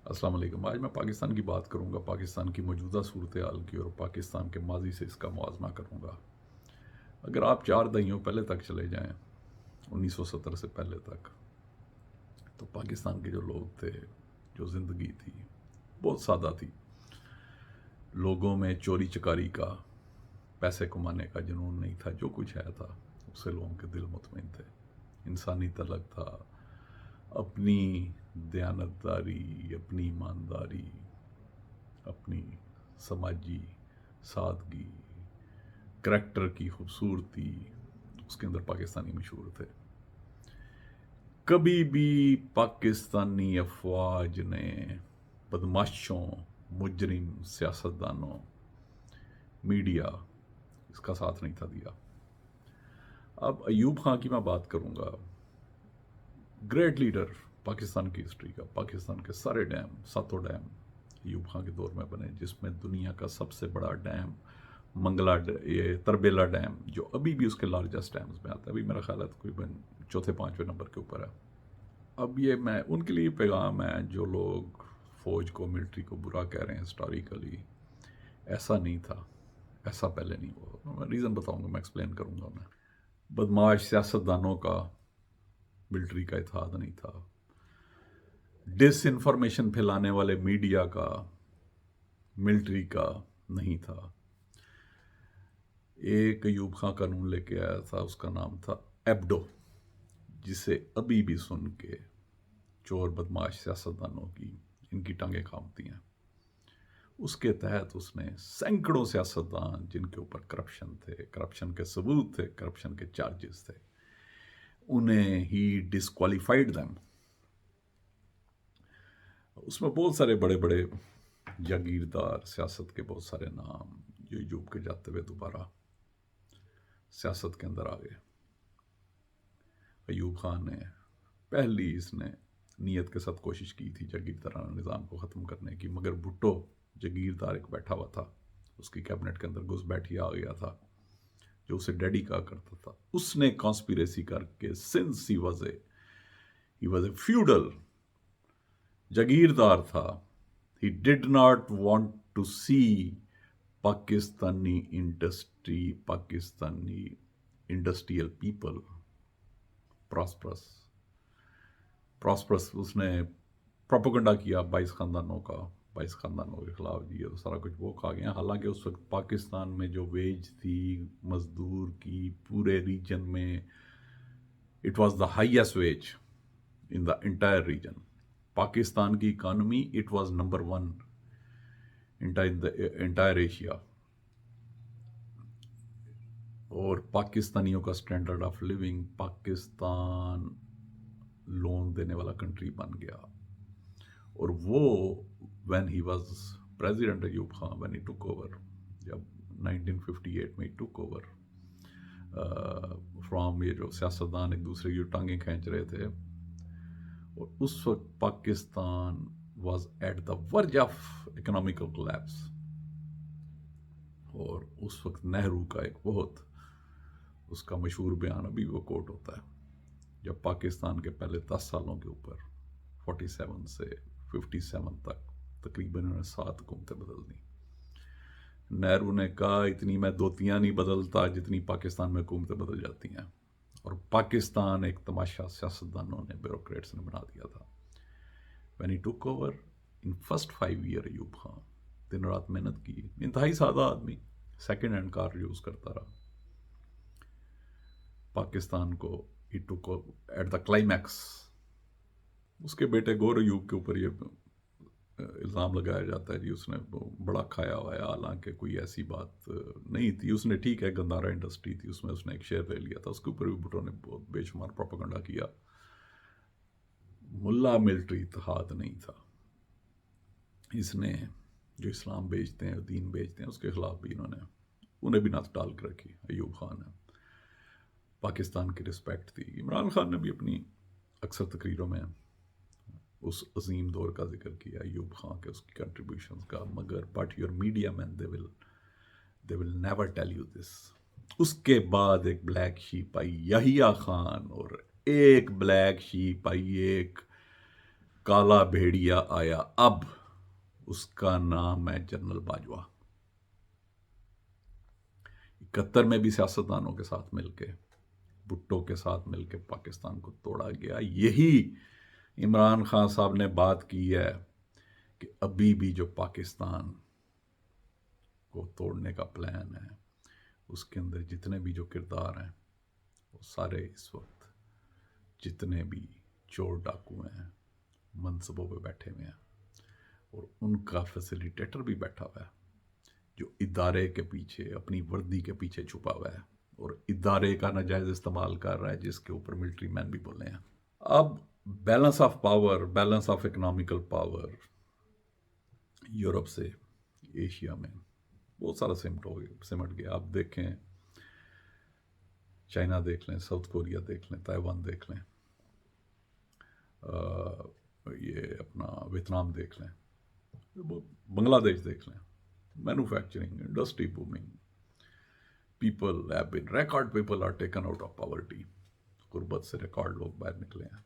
السلام علیکم. آج میں پاکستان کی بات کروں گا، پاکستان کی موجودہ صورتحال کی، اور پاکستان کے ماضی سے اس کا موازنہ کروں گا. اگر آپ 4 دہائیوں پہلے تک چلے جائیں، 1970 سے پہلے تک، تو پاکستان کے جو لوگ تھے، جو زندگی تھی، بہت سادہ تھی. لوگوں میں چوری چکاری کا، پیسے کمانے کا جنون نہیں تھا. جو کچھ ہے تھا اس سے لوگوں کے دل مطمئن تھے. انسانی تعلق تھا، اپنی دیانتداری، اپنی ایمانداری، اپنی سماجی سادگی، کریکٹر کی خوبصورتی، اس کے اندر پاکستانی مشہور تھے. کبھی بھی پاکستانی افواج نے بدماشوں، مجرم، سیاستدانوں، میڈیا اس کا ساتھ نہیں تھا دیا. اب ایوب خان کی میں بات کروں گا. گریٹ لیڈر پاکستان کی ہسٹری کا. پاکستان کے سارے ڈیم، ساتوں ڈیم ایوب خان کے دور میں بنے، جس میں دنیا کا سب سے بڑا ڈیم یہ تربیلا ڈیم، جو ابھی بھی اس کے لارجسٹ ڈیمز میں آتا ہے. ابھی میرا خیال ہے تقریباً چوتھے پانچویں نمبر کے اوپر ہے. اب یہ میں ان کے لیے پیغام ہے جو لوگ فوج کو، ملٹری کو برا کہہ رہے ہیں ہسٹوریکلی. ایسا نہیں تھا، ایسا پہلے نہیں ہوا. میں ریزن بتاؤں گا، میں ایکسپلین کروں گا انہیں. بدماش سیاستدانوں کا ملٹری کا اتحاد نہیں تھا. ڈس انفارمیشن پھیلانے والے میڈیا کا ملٹری کا نہیں تھا. ایک ایوب خان قانون لے کے آیا تھا، اس کا نام تھا ایبڈو، جسے ابھی بھی سن کے چور بدماش سیاستدانوں کی ان کی ٹانگیں کانپتی ہیں. اس کے تحت اس نے سینکڑوں سیاستدان جن کے اوپر کرپشن تھے، کرپشن کے ثبوت تھے، کرپشن کے چارجز تھے، انہیں ہی ڈسکوالیفائڈ دم. اس میں بہت سارے بڑے بڑے جاگیردار، سیاست کے بہت سارے نام جو ایوب کے جاتے ہوئے دوبارہ سیاست کے اندر آ گئے. ایوب خان نے پہلی اس نے نیت کے ساتھ کوشش کی تھی جاگیردارانہ نظام کو ختم کرنے کی، مگر بھٹو جاگیردار ایک بیٹھا ہوا تھا، اس کی کیبنٹ کے اندر گھس بیٹھی آ گیا تھا، جو اسے ڈیڈی کہا کرتا تھا. اس نے کانسپیریسی کر کے، since he was a feudal jagirdar تھا، he did not want to see Pakistani industry, Pakistani industrial people prosperous. اس نے پروپیگنڈا کیا 22 خاندانوں کے خلاف. یہ تو سارا کچھ وہ کھا گیا. حالانکہ اس وقت پاکستان میں جو ویج تھی مزدور کی پورے ریجن میں، it was the highest wage in the entire region. Pakistan کی economy, it was number 1 entire Asia. اور پاکستانیوں کا standard of living, Pakistan loan دینے والا کنٹری بن گیا. اور وہ when he was president Ayub Khan, when he took over، جب 1958 میں he took over فرام، یہ جو سیاستدان ایک دوسرے کی ٹانگیں کھینچ رہے تھے، اور اس وقت Pakistan was at the verge of economical collapse. اور اس وقت نہرو کا ایک بہت اس کا مشہور بیان ابھی وہ کوٹ ہوتا ہے، جب پاکستان کے پہلے 10 سالوں کے اوپر 47 سے 57 تک تقریباً انہوں نے 7 حکومتیں بدل دیں. نہرو نے کہا اتنی میں دوتیاں نہیں بدلتا جتنی پاکستان میں حکومتیں بدل جاتی ہیں. اور پاکستان ایک تماشا سیاستدانوں نے، بیوروکریٹس نے بنا دیا تھا. when he took over in first 5 year، Ayub Khan دن رات محنت کی. انتہائی سادہ آدمی، سیکنڈ ہینڈ کار یوز کرتا رہا. پاکستان کو he took over at the climax. اس کے بیٹے گور ایوب کے اوپر یہ الزام لگایا جاتا ہے جی اس نے بڑا کھایا ہوا ہے، حالانکہ کوئی ایسی بات نہیں تھی. اس نے ٹھیک ہے گندارا انڈسٹری تھی، اس میں اس نے ایک شیئر لے لیا تھا، اس کے اوپر بھی بھٹو نے بہت بے شمار پروپیگنڈا کیا. ملا ملٹری اتحاد نہیں تھا. اس نے جو اسلام بیچتے ہیں، دین بیچتے ہیں، اس کے خلاف بھی انہیں بھی نت ڈال کے رکھی. ایوب خان نے پاکستان کی رسپیکٹ تھی. عمران خان نے بھی اپنی اکثر تقریروں میں اس عظیم دور کا ذکر کیا ایوب خان کے، اس کی کنٹریبیوشنز کا. مگر but your media men they will never tell you this. اس کے بعد ایک بلیک شیپ آئی یحییٰ خان، اور ایک بلیک شیپ آئی ایک کالا بھیڑیا آیا اب، اس کا نام ہے جنرل باجوہ۔ 71 میں بھی سیاستدانوں کے ساتھ مل کے، بھٹو کے ساتھ مل کے پاکستان کو توڑا گیا۔ یہی عمران خان صاحب نے بات کی ہے کہ ابھی بھی جو پاکستان کو توڑنے کا پلان ہے، اس کے اندر جتنے بھی جو کردار ہیں وہ سارے اس وقت جتنے بھی چور ڈاکو ہیں منصبوں پہ بیٹھے ہوئے ہیں، اور ان کا فیسیلیٹیٹر بھی بیٹھا ہوا ہے جو ادارے کے پیچھے، اپنی وردی کے پیچھے چھپا ہوا ہے اور ادارے کا ناجائز استعمال کر رہا ہے، جس کے اوپر ملٹری مین بھی بولے ہیں۔ اب balance of power, balance of economical power Europe سے ایشیا میں بہت سارا سمٹ گیا۔ آپ دیکھیں، چائنا دیکھ لیں، ساؤتھ کوریا دیکھ لیں، تائیوان دیکھ لیں، یہ اپنا ویتنام دیکھ لیں، بنگلہ دیش دیکھ لیں، manufacturing industry booming, people are taken out of poverty, غربت سے ریکارڈ لوگ باہر نکلے ہیں،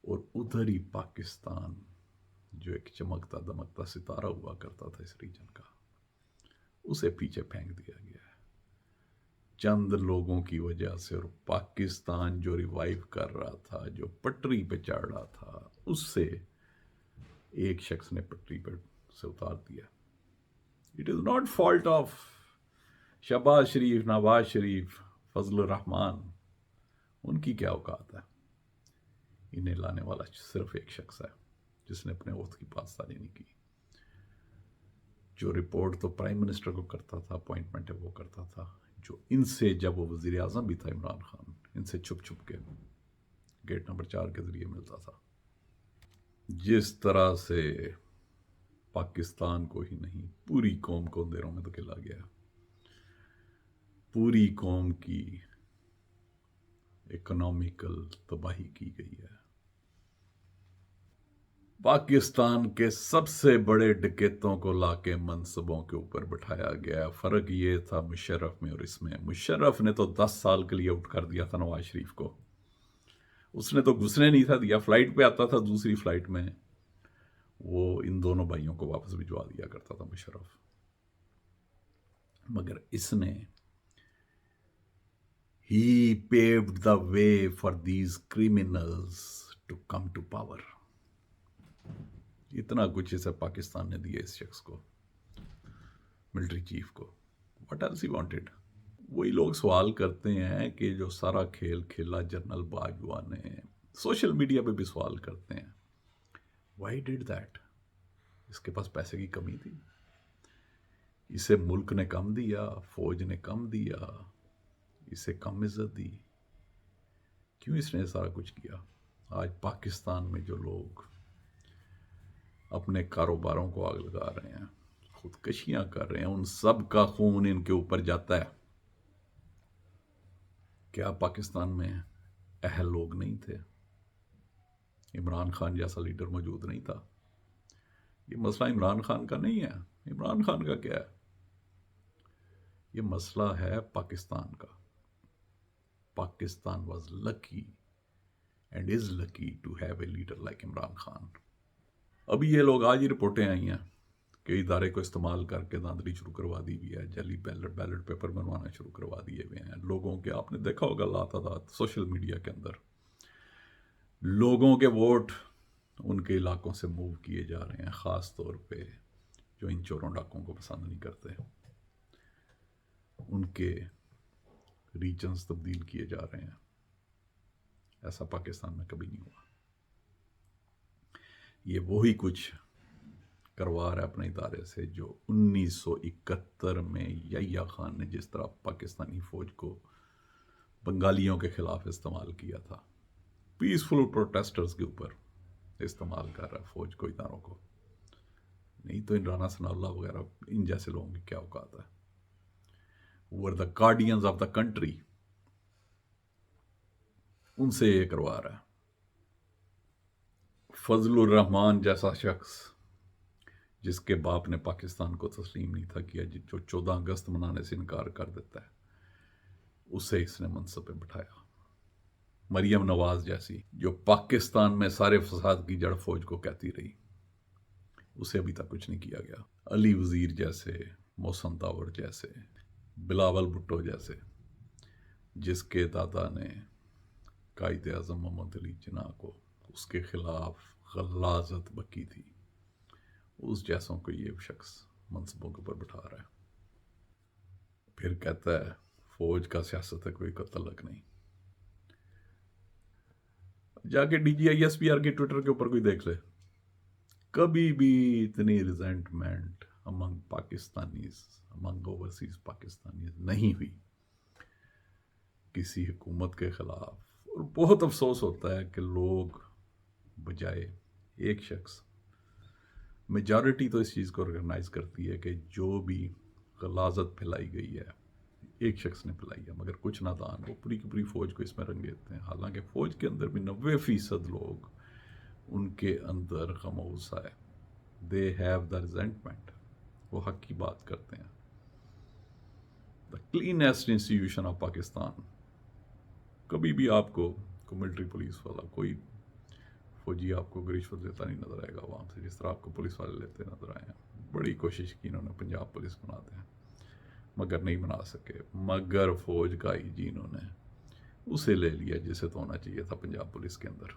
اور ادھر ہی پاکستان جو ایک چمکتا دمکتا ستارہ ہوا کرتا تھا اس ریجن کا، اسے پیچھے پھینک دیا گیا ہے چند لوگوں کی وجہ سے۔ اور پاکستان جو ریوائیو کر رہا تھا، جو پٹری پہ چڑھ رہا تھا، اس سے ایک شخص نے پٹری پہ سے اتار دیا۔ It is not fault of Shehbaz Sharif, Nawaz Sharif, Fazal ur Rehman, ان کی کیا اوقات ہے؟ انہیں لانے والا صرف ایک شخص ہے جس نے اپنے عہد کی پاسداری نہیں کی۔ جو رپورٹ تو پرائم منسٹر کو کرتا تھا، اپوائنٹمنٹ وہ کرتا تھا، جو ان سے، جب وہ وزیر اعظم بھی تھا عمران خان، ان سے چھپ چھپ کے گیٹ نمبر 4 کے ذریعے ملتا تھا۔ جس طرح سے پاکستان کو ہی نہیں، پوری قوم کو اندھیروں میں دھکیلا گیا، پوری قوم کی اکنامیکل تباہی کی گئی ہے۔ پاکستان کے سب سے بڑے ڈکیتوں کو لا کے منصبوں کے اوپر بٹھایا گیا۔ فرق یہ تھا مشرف میں اور اس میں، مشرف نے تو 10 سال کے لیے آؤٹ کر دیا تھا نواز شریف کو، اس نے تو گھسنے نہیں تھا دیا، فلائٹ پہ آتا تھا، دوسری فلائٹ میں وہ ان دونوں بھائیوں کو واپس بھجوا دیا کرتا تھا مشرف۔ مگر اس نے he paved the way for these criminals to come to power. اتنا کچھ اسے پاکستان نے دیا اس شخص کو، ملٹری چیف کو۔ What else he wanted? وہی لوگ سوال کرتے ہیں کہ جو سارا کھیل کھیلا جنرل باجوہ نے، سوشل میڈیا پہ بھی سوال کرتے ہیں وائی ڈیڈ دیٹ؟ اس کے پاس پیسے کی کمی تھی؟ اسے ملک نے کم دیا، فوج نے کم دیا، اسے کم عزت دی؟ کیوں اس نے سارا کچھ کیا؟ آج پاکستان میں جو لوگ اپنے کاروباروں کو آگ لگا رہے ہیں، خودکشیاں کر رہے ہیں، ان سب کا خون ان کے اوپر جاتا ہے۔ کیا پاکستان میں اہل لوگ نہیں تھے؟ عمران خان جیسا لیڈر موجود نہیں تھا؟ یہ مسئلہ عمران خان کا نہیں ہے۔ عمران خان کا کیا ہے؟ یہ مسئلہ ہے پاکستان کا۔ Pakistan was lucky and is lucky to have a leader like Imran Khan. ابھی یہ لوگ، آج ہی رپورٹیں آئی ہیں کہ ادارے کو استعمال کر کے دھاندلی شروع کروا دی ہوئی ہے، جعلی بیلٹ پیپر بنوانا شروع کروا دیے ہوئے ہیں لوگوں کے۔ آپ نے دیکھا ہوگا لاتعداد سوشل میڈیا کے اندر لوگوں کے ووٹ ان کے علاقوں سے موو کیے جا رہے ہیں، خاص طور پہ جو ان چوروں ڈاکوں کو پسند نہیں کرتے، ان کے ریجنز تبدیل کیے جا رہے ہیں۔ ایسا پاکستان میں کبھی نہیں ہوا۔ یہ وہی کچھ کروا رہا ہے اپنے ادارے سے جو 1971 میں یحییٰ خان نے جس طرح پاکستانی فوج کو بنگالیوں کے خلاف استعمال کیا تھا، پیسفل پروٹیسٹرز کے اوپر استعمال کر رہا ہے فوج کو، اداروں کو۔ نہیں تو ان رانا ثناء اللہ وغیرہ ان جیسے لوگوں کی کیا اوقات ہے؟ وہ دا گارڈینز آف دا کنٹری، ان سے یہ کروا رہا ہے۔ فضل الرحمان جیسا شخص جس کے باپ نے پاکستان کو تسلیم نہیں تھا کیا، جو 14 اگست منانے سے انکار کر دیتا ہے، اسے اس نے منصب پہ بٹھایا۔ مریم نواز جیسی جو پاکستان میں سارے فساد کی جڑ فوج کو کہتی رہی، اسے ابھی تک کچھ نہیں کیا گیا۔ علی وزیر جیسے، محسن تاور جیسے، بلاول بھٹو جیسے، جس کے دادا نے قائد اعظم محمد علی جناح کو اس کے خلاف غلاظت بکی تھی، اس جیسوں کو یہ شخص منصبوں کے اوپر بٹھا رہا ہے، پھر کہتا ہے فوج کا سیاست ہے کوئی تعلق نہیں۔ جا کے D G I S P R کے ٹویٹر کے اوپر کوئی دیکھ لے، کبھی بھی اتنی resentment among Pakistanis, among overseas Pakistanis نہیں ہوئی کسی حکومت کے خلاف۔ اور بہت افسوس ہوتا ہے کہ لوگ بجائے ایک شخص، میجارٹی تو اس چیز کو ریکگنائز کرتی ہے کہ جو بھی غلاظت پھیلائی گئی ہے ایک شخص نے پھیلائی ہے، مگر کچھ نادان وہ پوری کی پوری فوج کو اس میں رنگیتے ہیں، حالانکہ فوج کے اندر بھی 90% لوگ ان کے اندر غم و غصہ ہے، دے ہیو دا ریزنٹمنٹ، وہ حق کی بات کرتے ہیں۔ دا کلینسٹ انسٹیٹیوشن آف پاکستان، کبھی بھی آپ کو ملٹری پولیس والا کوئی فوجی آپ کو رشوت دیتا نہیں نظر آئے گا وہاں سے، جس طرح آپ کو پولیس والے لیتے نظر آئے ہیں۔ بڑی کوشش کی انہوں نے پنجاب پولیس بناتے ہیں، مگر نہیں بنا سکے، مگر فوج کا آئی جی انہوں نے اسے لے لیا جسے تو ہونا چاہیے تھا پنجاب پولیس کے اندر۔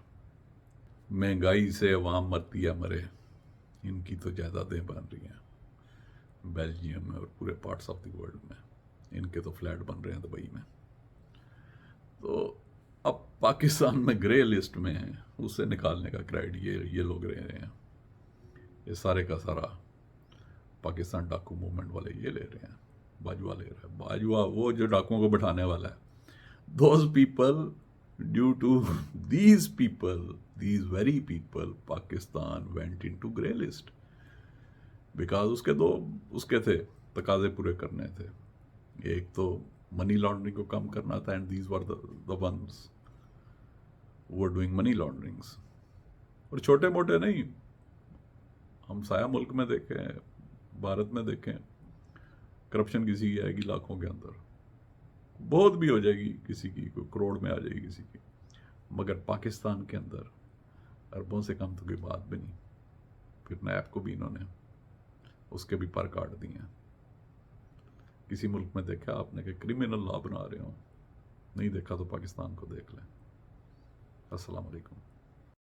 مہنگائی سے عوام مرتی ہے مرے، ان کی تو جائیدادیں بن رہی ہیں بیلجیم میں اور پورے پارٹس آف دی ورلڈ میں، ان کے تو فلیٹ بن رہے ہیں دبئی میں۔ تو اب پاکستان میں گرے لسٹ میں ہیں، اسے نکالنے کا کریڈٹ یہ لوگ رہے ہیں، یہ سارے کا سارا پاکستان ڈاکو موومنٹ والے یہ لے رہے ہیں، باجوہ لے رہا ہے، باجوہ وہ جو ڈاکوؤں کو بٹھانے والا ہے۔ Those people, due to these people, these very people, Pakistan went into grey list, because اس کے تھے تقاضے پورے کرنے تھے، ایک تو منی لانڈرنگ کو کم کرنا تھا، and these were the ones who are doing money launderings۔ اور چھوٹے موٹے نہیں، ہم سایہ ملک میں دیکھیں، بھارت میں دیکھیں، کرپشن کسی کی آئے گی لاکھوں کے اندر، بہت بھی ہو جائے گی کسی کی، کوئی کروڑ میں آ جائے گی کسی کی، مگر پاکستان کے اندر اربوں سے کم تو کوئی بات بھی نہیں۔ پھر نیب کو بھی انہوں نے اس کے بھی پر کاٹ دیے ہیں۔ کسی ملک میں دیکھا آپ نے کہ کرمنل لا بنا رہے ہوں؟ نہیں دیکھا تو پاکستان کو دیکھ لیں۔ السلام علیکم۔